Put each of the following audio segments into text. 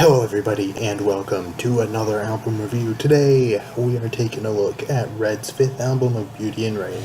Hello everybody and welcome to another album review. Today we are taking a look at Red's fifth album of Beauty and Rage.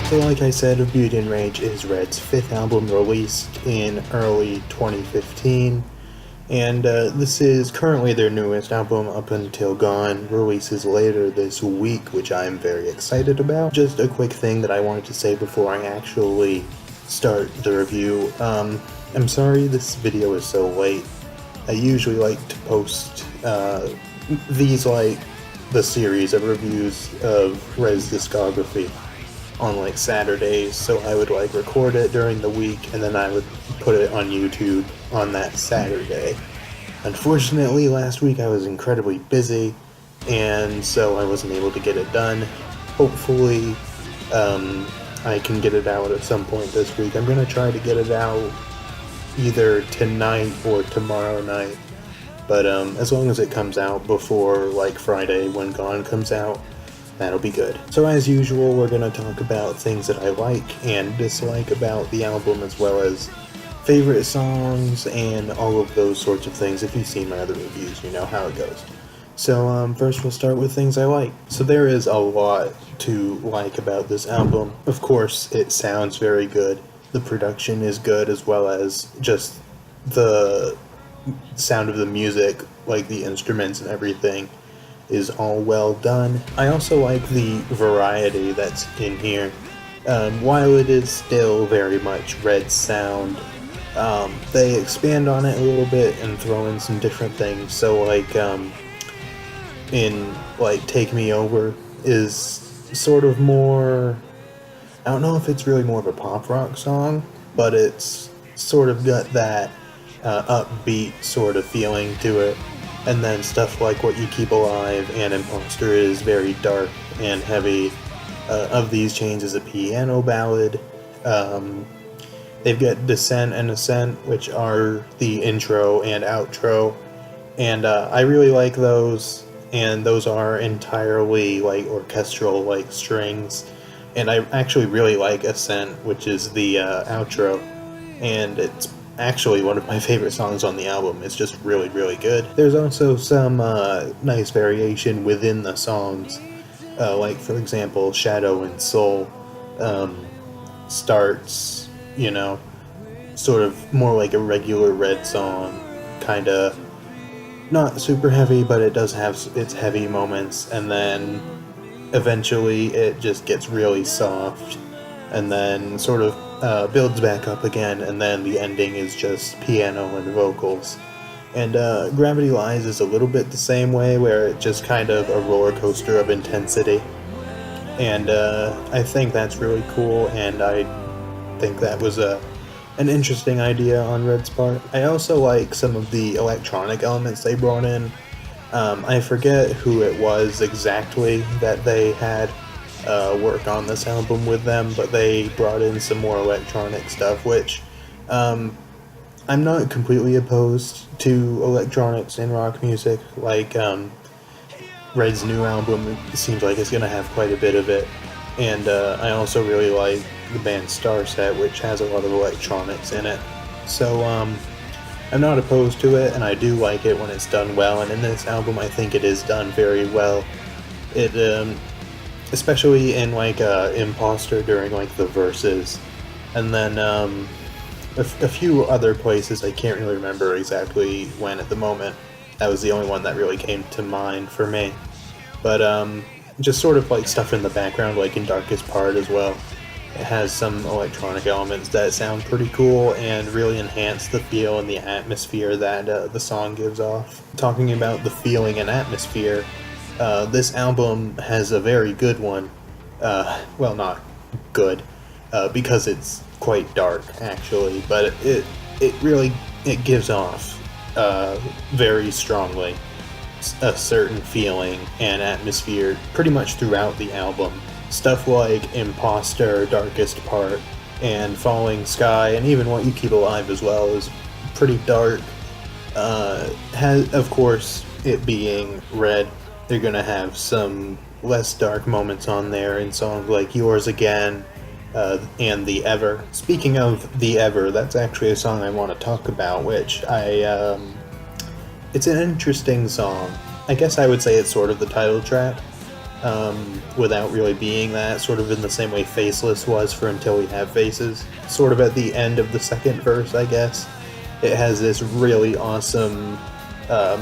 So like I said, Beauty and Rage is Red's fifth album released in early 2015. And this is currently their newest album. Up Until Gone releases later this week, which I'm very excited about. Just a quick thing that I wanted to say before I actually start the review. I'm sorry this video is so late. I usually like to post these, like, the series of reviews of Red's discography on like Saturdays, so I would like record it during the week and then I would put it on YouTube on that Saturday. Unfortunately, last week I was incredibly busy and so I wasn't able to get it done. Hopefully I can get it out at some point this week. I'm gonna try to get it out either tonight or tomorrow night, but as long as it comes out before like Friday when Gone comes out, that'll be good. So as usual, we're going to talk about things that I like and dislike about the album, as well as favorite songs and all of those sorts of things. If you've seen my other reviews, you know how it goes. So first we'll start with things I like. So there is a lot to like about this album. Of course, it sounds very good. The production is good, as well as just the sound of the music, like the instruments and everything, is all well done. I also like the variety that's in here. While it is still very much Red's sound, they expand on it a little bit and throw in some different things. So like in like Take Me Over is sort of more, I don't know if it's really more of a pop rock song, but it's sort of got that upbeat sort of feeling to it. And then stuff like What You Keep Alive and Imposter is very dark and heavy. Of These Chains is a piano ballad. They've got Descent and Ascent, which are the intro and outro. And I really like those. And those are entirely like orchestral, like strings. And I actually really like Ascent, which is the outro. And it's actually one of my favorite songs on the album. It's just really, really good. There's also some nice variation within the songs, like for example, Shadow and Soul starts, you know, sort of more like a regular Red song, kind of not super heavy, but it does have its heavy moments, and then eventually it just gets really soft, and then sort of builds back up again, and then the ending is just piano and vocals. And Gravity Lies is a little bit the same way, where it's just kind of a roller coaster of intensity. And I think that's really cool, and I think that was an interesting idea on Red's part. I also like some of the electronic elements they brought in. I forget who it was exactly that they had work on this album with them, but they brought in some more electronic stuff, which I'm not completely opposed to electronics in rock music. Like Red's new album, it seems like it's going to have quite a bit of it, and I also really like the band Starset, which has a lot of electronics in it. So I'm not opposed to it, and I do like it when it's done well, and in this album I think it is done very well. It especially in like Imposter during like the verses, and then a few other places I can't really remember exactly when at the moment. That was the only one that really came to mind for me. But just sort of like stuff in the background, like in Darkest Part as well. It has some electronic elements that sound pretty cool and really enhance the feel and the atmosphere that the song gives off. Talking about the feeling and atmosphere, this album has a very good one. Well, not good, because it's quite dark, actually, but it really gives off very strongly a certain feeling and atmosphere pretty much throughout the album. Stuff like Imposter, Darkest Part, and Falling Sky, and even What You Keep Alive as well, is pretty dark. Of course, it being Red, they're gonna have some less dark moments on there in songs like Yours Again and The Ever. Speaking of The Ever, that's actually a song I want to talk about, which it's an interesting song. I guess I would say it's sort of the title track, without really being that, sort of in the same way Faceless was for Until We Have Faces. Sort of at the end of the second verse, I guess. It has this really awesome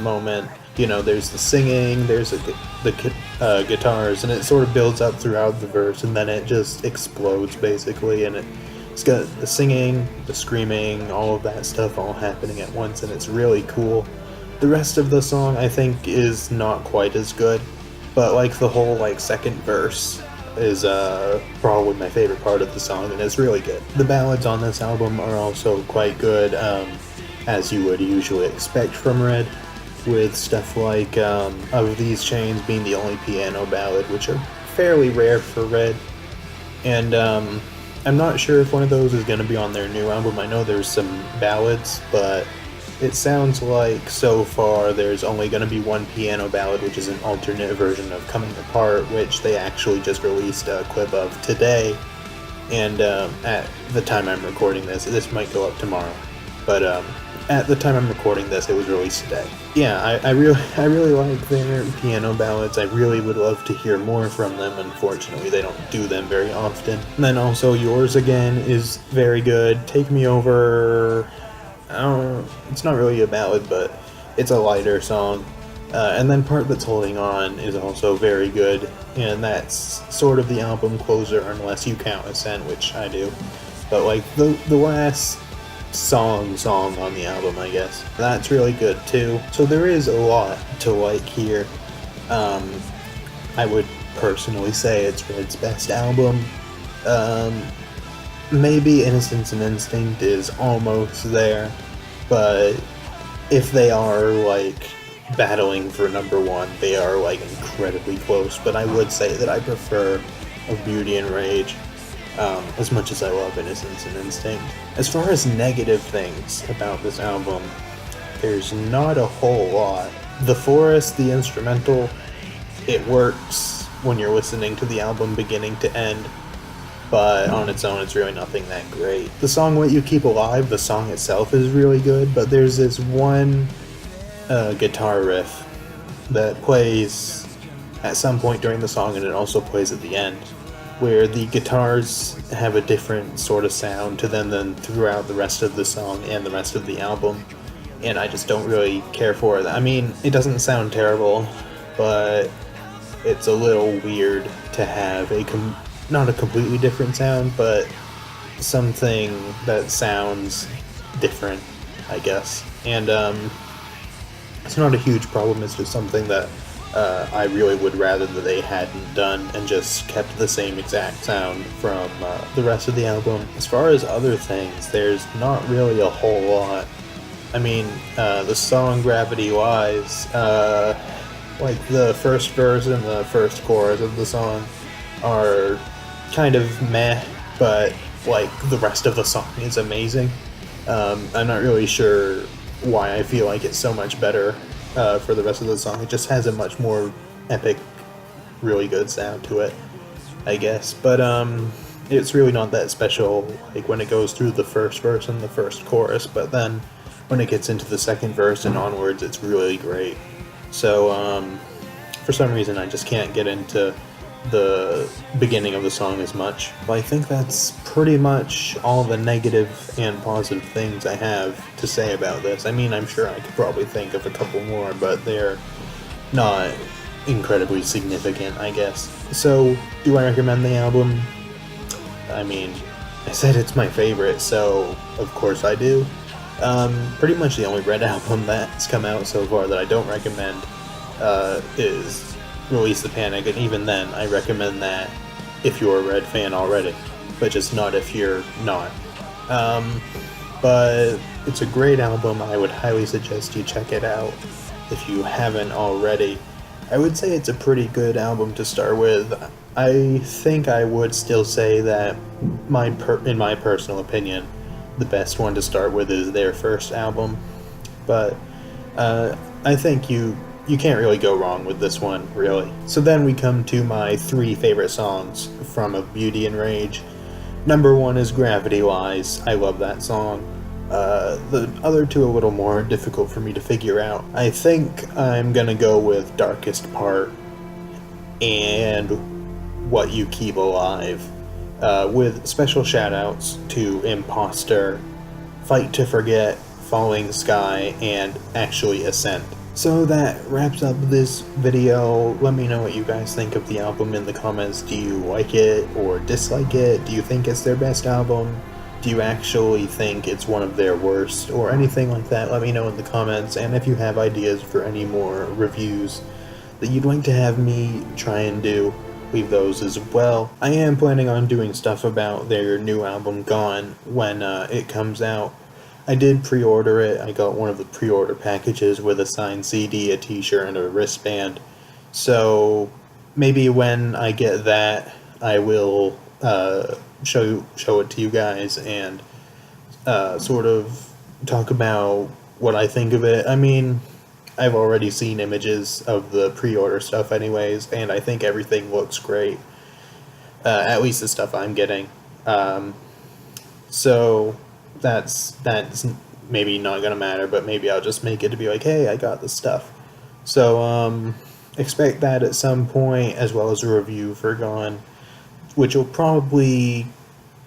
moment. You know, there's the singing, there's the guitars, and it sort of builds up throughout the verse, and then it just explodes, basically, and it's got the singing, the screaming, all of that stuff all happening at once, and it's really cool. The rest of the song, I think, is not quite as good, but, like, the whole, like, second verse is probably my favorite part of the song, and it's really good. The ballads on this album are also quite good, as you would usually expect from Red, with stuff like Of These Chains being the only piano ballad, which are fairly rare for Red. And I'm not sure if one of those is going to be on their new album. I know there's some ballads, but it sounds like so far there's only going to be one piano ballad, which is an alternate version of Coming Apart, which they actually just released a clip of today. And at the time I'm recording this might go up tomorrow, but at the time I'm recording this, it was released today. Yeah, I really like their piano ballads. I really would love to hear more from them. Unfortunately, they don't do them very often. And then also Yours Again is very good. Take Me Over, I don't know, it's not really a ballad, but it's a lighter song. And then Part That's Holding On is also very good, and that's sort of the album closer unless you count Ascent, which I do. But like the last song on the album, I guess, that's really good too. So there is a lot to like here. I would personally say it's Red's best album. Maybe Innocence and Instinct is almost there, but if they are like battling for number one, they are like incredibly close. But I would say that I prefer Of Beauty and Rage, as much as I love Innocence and Instinct. As far as negative things about this album, there's not a whole lot. The Forest, the instrumental, it works when you're listening to the album beginning to end, but on its own it's really nothing that great. The song What You Keep Alive, the song itself is really good, but there's this one guitar riff that plays at some point during the song, and it also plays at the end, where the guitars have a different sort of sound to them than throughout the rest of the song and the rest of the album, and I just don't really care for it. I mean, it doesn't sound terrible, but it's a little weird to have not a completely different sound, but something that sounds different, I guess. And it's not a huge problem, it's just something that I really would rather that they hadn't done and just kept the same exact sound from the rest of the album. As far as other things, there's not really a whole lot. I mean, the song Gravity Lies, like the first verse and the first chorus of the song are kind of meh, but like the rest of the song is amazing. I'm not really sure why I feel like it's so much better for the rest of the song. It just has a much more epic, really good sound to it, I guess. But it's really not that special, like when it goes through the first verse and the first chorus, but then when it gets into the second verse and onwards, it's really great. So for some reason I just can't get into the beginning of the song as much. But I think that's pretty much all the negative and positive things I have to say about this. I mean, I'm sure I could probably think of a couple more, but they're not incredibly significant, I guess. So, do I recommend the album? I mean, I said it's my favorite, so of course I do. Pretty much the only Red album that's come out so far that I don't recommend is Release the Panic, and even then I recommend that if you're a Red fan already, but just not if you're not. But it's a great album. I would highly suggest you check it out if you haven't already. I would say it's a pretty good album to start with. I think I would still say that in my personal opinion, the best one to start with is their first album, but I think you can't really go wrong with this one, really. So then we come to my 3 favorite songs from Of Beauty and Rage. Number one is Gravity Lies. I love that song. The other two a little more difficult for me to figure out. I think I'm gonna go with Darkest Part and What You Keep Alive, with special shoutouts to Imposter, Fight to Forget, Falling Sky, and Actually Ascent. So that wraps up this video. Let me know what you guys think of the album in the comments. Do you like it or dislike it? Do you think it's their best album? Do you actually think it's one of their worst or anything like that? Let me know in the comments. And if you have ideas for any more reviews that you'd like to have me try and do, leave those as well. I am planning on doing stuff about their new album Gone when it comes out. I did pre-order it. I got one of the pre-order packages with a signed CD, a t-shirt, and a wristband. So maybe when I get that, I will show it to you guys and sort of talk about what I think of it. I mean, I've already seen images of the pre-order stuff anyways, and I think everything looks great. At least the stuff I'm getting. So that's maybe not gonna matter, but maybe I'll just make it to be like, hey, I got the stuff. So expect that at some point, as well as a review for Gone, which I'll probably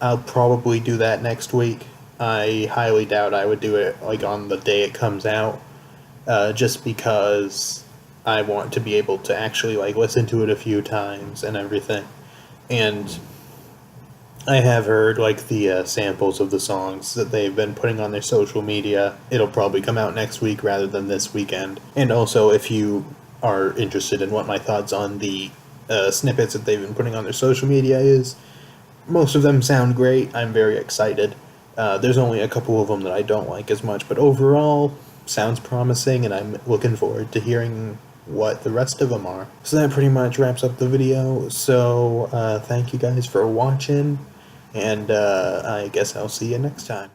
do that next week. I highly doubt I would do it like on the day it comes out, just because I want to be able to actually like listen to it a few times and everything. And I have heard like the samples of the songs that they've been putting on their social media. It'll probably come out next week rather than this weekend. And also, if you are interested in what my thoughts on the snippets that they've been putting on their social media is, most of them sound great. I'm very excited. There's only a couple of them that I don't like as much, but overall, sounds promising, and I'm looking forward to hearing what the rest of them are. So that pretty much wraps up the video. So thank you guys for watching, and I guess I'll see you next time.